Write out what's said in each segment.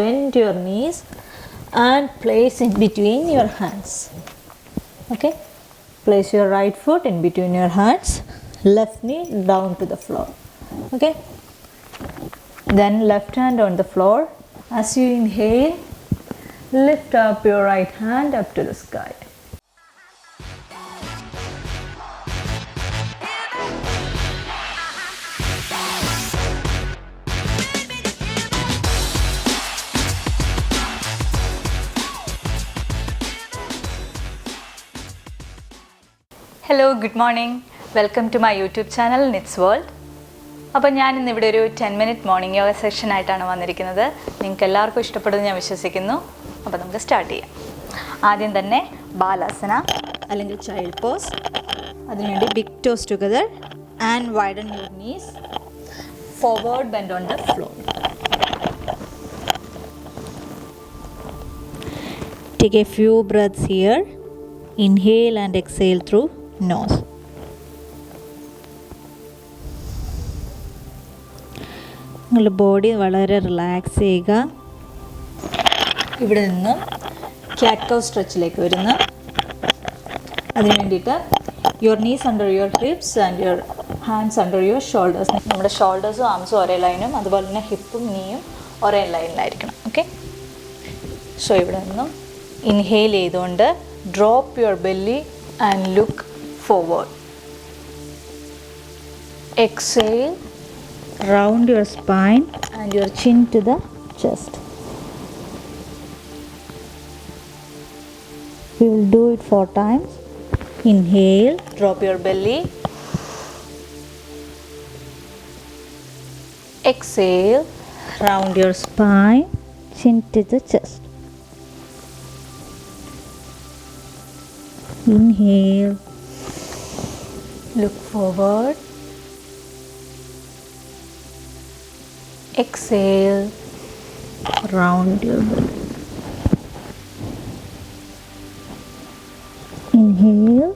bend your knees and place in between your hands. Okay, place your right foot in between your hands, left knee down to the floor. Okay, then left hand on the floor. As you inhale, lift up your right hand up to the sky. Hello good morning welcome to my YouTube channel Nits World. അപ്പോൾ ഞാൻ ഇന്നിവിടെ ഒരു 10 minute morning yoga സെഷനായിട്ടാണ് വന്നിരിക്കുന്നത്. നിങ്ങൾക്ക് എല്ലാവർക്കും ഇഷ്ടപ്പെടുമെന്ന് ഞാൻ വിശ്വസിക്കുന്നു. അപ്പോൾ നമുക്ക് സ്റ്റാർട്ട് ചെയ്യാം. ആദ്യം തന്നെ ബാലാസന അല്ലെങ്കിൽ ചൈൽഡ് പോസ്. അതിനുവേണ്ടി big toes together and widen your knees. Forward bend on the floor. Take a few breaths here. Inhale and exhale through nose. നിങ്ങളുടെ ബോഡി വളരെ റിലാക്സ് ചെയ്യുക. ഇവിടെ നിന്ന് ക്യാറ്റ് കൗ സ്ട്രെച്ചിലേക്ക് വരുന്നു. അതിന് വേണ്ടിയിട്ട് your knees under your hips and your hands under your shoulders. നമ്മുടെ ഷോൾഡേഴ്സും ആംസും ഒരേ ലൈനും അതുപോലെ തന്നെ ഹിപ്പും നീയും ഒരേ ലൈനിലായിരിക്കണം. ഓക്കെ, സോ ഇവിടെ നിന്നും ഇൻഹെയിൽ ചെയ്തുകൊണ്ട് drop your belly and look forward. Exhale, round your spine and your chin to the chest. We will do it 4 times. Inhale, drop your belly. Exhale, round your spine, chin to the chest. Inhale, look forward. Exhale, round your belly. Inhale,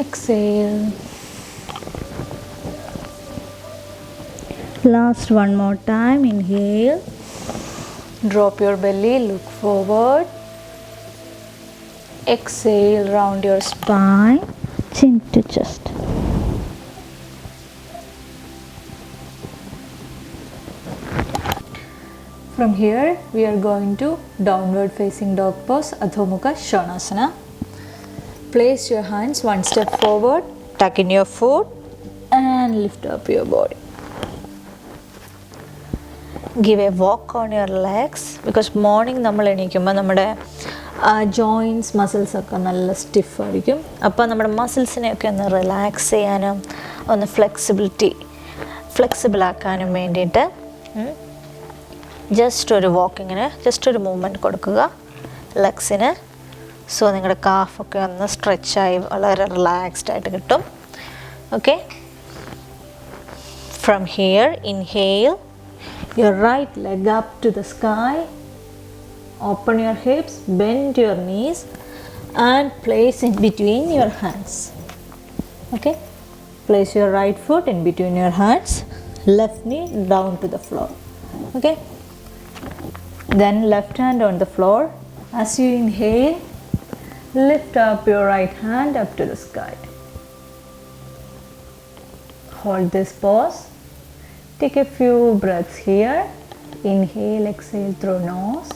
exhale. Last one more time. Inhale, drop your belly, look forward. Exhale, round your spine, chin to chest. From here, we are going to downward facing dog pose, Adho Mukha Svanasana. Place your hands one step forward, tuck in your foot and lift up your body. Give a walk on your legs because morning നമ്മൾ എണീക്കുമ്പോൾ നമ്മുടെ joints മസിൽസൊക്കെ നല്ല സ്റ്റിഫായിരിക്കും. അപ്പോൾ നമ്മുടെ മസിൽസിനെയൊക്കെ ഒന്ന് relax ചെയ്യാനും ഒന്ന് ഫ്ലെക്സിബിളാക്കാനും വേണ്ടിയിട്ട് ജസ്റ്റ് ഒരു വാക്കിങ്ങിന് ജസ്റ്റ് ഒരു മൂവ്മെൻറ്റ് കൊടുക്കുക ലെഗ്സിന്. സോ നിങ്ങളുടെ കാഫൊക്കെ ഒന്ന് സ്ട്രെച്ചായി വളരെ റിലാക്സ്ഡ് ആയിട്ട് കിട്ടും. Okay, from here inhale your right leg up to the sky, open your hips, bend your knees and place in between your hands. Okay, place your right foot in between your hands, left knee down to the floor. Okay, then left hand on the floor. As you inhale, lift up your right hand up to the sky. Hold this pose. Take a few breaths here. Inhale, exhale through nose.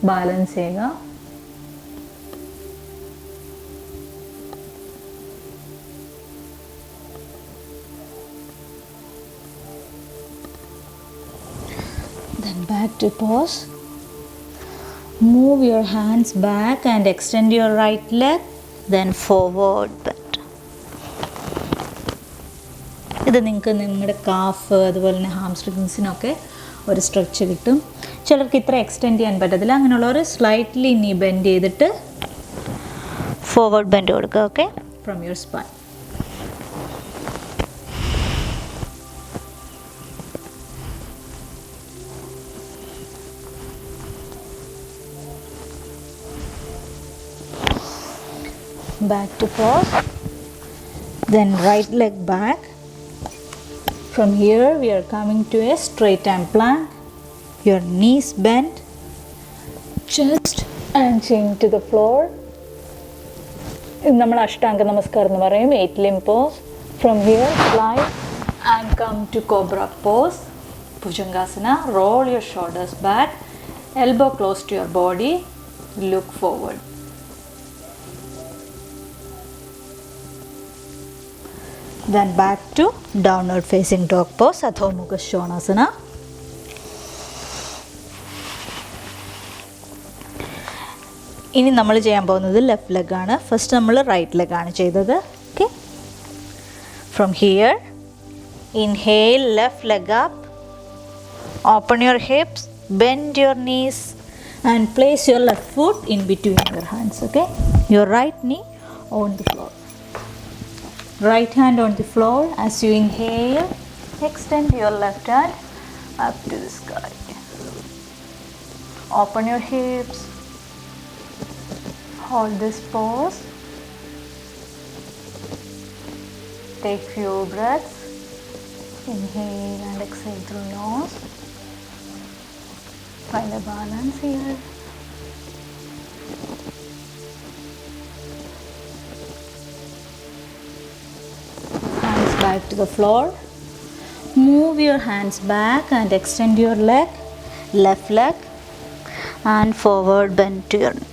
Balance ചെയ്യുക. Then back to pose. Move your hands back and extend your right leg. Then forward bend. ഇത് നിങ്ങൾക്ക് നിങ്ങളുടെ calf അതുപോലെ തന്നെ ഹാംസ്ട്രിങ്സിനൊക്കെ ഒരു stretch കിട്ടും. ചിലർക്ക് ഇത്ര എക്സ്റ്റെൻഡ് ചെയ്യാൻ പറ്റത്തില്ല. അങ്ങനെയുള്ളവർ സ്ലൈറ്റ്ലി നീ ബെൻഡ് ചെയ്തിട്ട് ഫോർവേഡ് ബെൻഡ് കൊടുക്കുക. Okay, from your spine. back to pause. Then right leg back. From here we are coming to a straight arm plank. Your knees bent, chest and chin to the floor. നമ്മൾ അഷ്ടാംഗ നമസ്കാരം എന്ന് പറയും. 8 limb pose. From here slide and come to cobra pose. Bhujangasana. Roll your shoulders back, elbow close to your body, look forward. Then back to downward facing dog pose, Adho Mukha Svanasana. ഇനി നമ്മൾ ചെയ്യാൻ പോകുന്നത് left leg ആണ്. First നമ്മൾ right leg ആണ് ചെയ്തത്. Okay, from here inhale, left leg up, open your hips, bend your knees and place your left foot in between your hands. Okay, your right knee on the floor, right hand on the floor. As you inhale, extend your left hand up to the sky, open your hips, hold this pose, take few breaths, inhale and exhale through nose, find a balance here. Hands back to the floor, move your hands back and extend your leg, left leg and forward bend to your knee.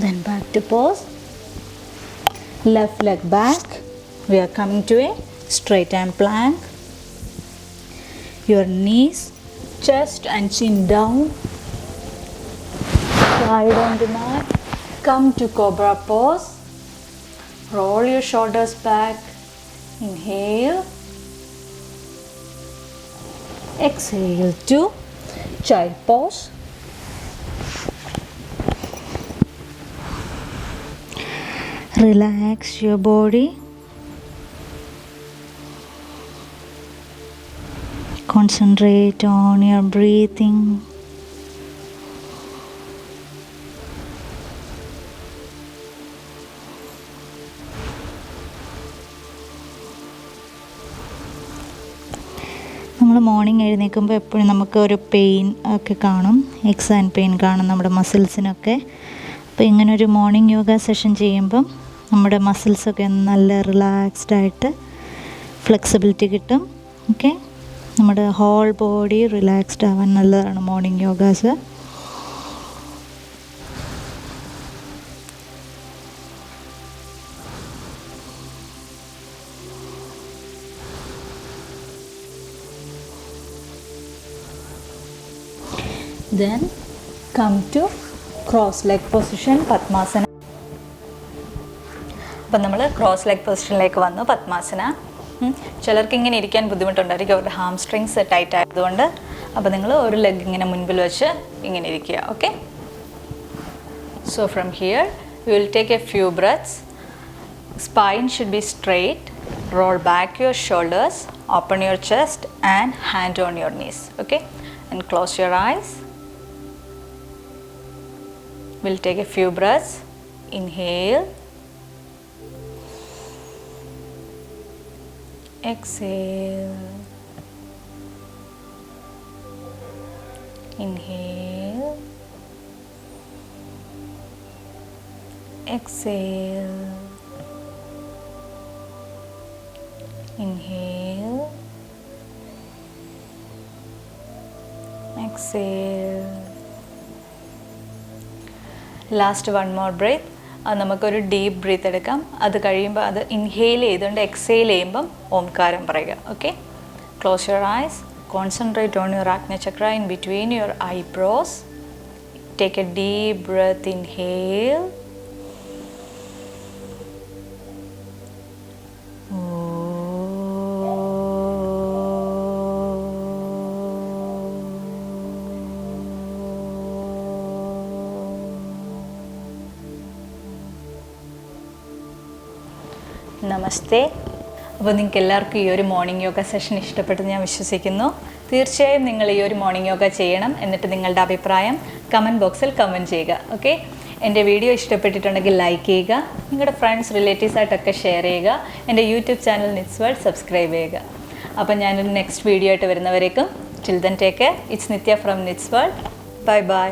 Then back to pose, left leg back, we are coming to a straight arm plank. Your knees, chest and chin down, slide on the mat, come to cobra pose, roll your shoulders back, inhale, exhale to child pose. Relax your body. Concentrate on your breathing. നമ്മൾ morning എഴുന്നേൽക്കുമ്പോൾ എപ്പോഴും നമുക്ക് ഒരു pain ഒക്കെ കാണും, X and pain കാണും നമ്മുടെ മസിൽസിനൊക്കെ. അപ്പോൾ ഇങ്ങനൊരു മോർണിംഗ് യോഗ സെഷൻ ചെയ്യുമ്പം നമ്മുടെ മസിൽസൊക്കെ നല്ല റിലാക്സ്ഡ് ആയിട്ട് ഫ്ലെക്സിബിലിറ്റി കിട്ടും. ഓക്കെ, നമ്മുടെ ഹോൾ ബോഡി റിലാക്സ്ഡ് ആവാൻ നല്ലതാണ് morning yogas. Then come to cross leg position, Padmasana. അപ്പം നമ്മൾ ക്രോസ് ലെഗ് പൊസിഷനിലേക്ക് വന്നു, പത്മാസന. ചിലർക്ക് ഇങ്ങനെ ഇരിക്കാൻ ബുദ്ധിമുട്ടുണ്ടായിരിക്കും, അവരുടെ ഹാം സ്ട്രിങ്സ് ടൈറ്റ് ആയതുകൊണ്ട്. അപ്പോൾ നിങ്ങൾ ഒരു ലെഗ് ഇങ്ങനെ മുൻപിൽ വെച്ച് ഇങ്ങനെ ഇരിക്കുക. Okay, so from here you will take a few breaths. Spine should be straight. Roll back your shoulders, open your chest and hand on your knees. Okay, and close your eyes. We'll take a few breaths. Inhale, exhale, inhale, exhale, inhale, exhale. Last one more breath. അത് നമുക്കൊരു deep breath എടുക്കാം. അത് കഴിയുമ്പോൾ അത് inhale ചെയ്തുകൊണ്ട് exhale ചെയ്യുമ്പം ഓംകാരം പറയുക. Okay, close your eyes, concentrate on your agnachakra in between your eyebrows. Take a deep breath, inhale, namaste. അപ്പോൾ നിങ്ങൾക്ക് എല്ലാവർക്കും ഈ ഒരു മോർണിംഗ് യോഗ സെഷൻ ഇഷ്ടപ്പെട്ടെന്ന് ഞാൻ വിശ്വസിക്കുന്നു. തീർച്ചയായും നിങ്ങൾ ഈ ഒരു മോർണിംഗ് യോഗ ചെയ്യണം. എന്നിട്ട് നിങ്ങളുടെ അഭിപ്രായം കമൻറ്റ് ബോക്സിൽ കമൻറ്റ് ചെയ്യുക. ഓക്കെ, എൻ്റെ വീഡിയോ ഇഷ്ടപ്പെട്ടിട്ടുണ്ടെങ്കിൽ ലൈക്ക് ചെയ്യുക, നിങ്ങളുടെ ഫ്രണ്ട്സ് റിലേറ്റീവ്സായിട്ടൊക്കെ ഷെയർ ചെയ്യുക, എൻ്റെ YouTube channel Nits World subscribe ചെയ്യുക. അപ്പം ഞാനൊരു നെക്സ്റ്റ് വീഡിയോ ആയിട്ട് വരുന്നവരേക്കും till then take care. It's Nithya from Nits World. Bye by.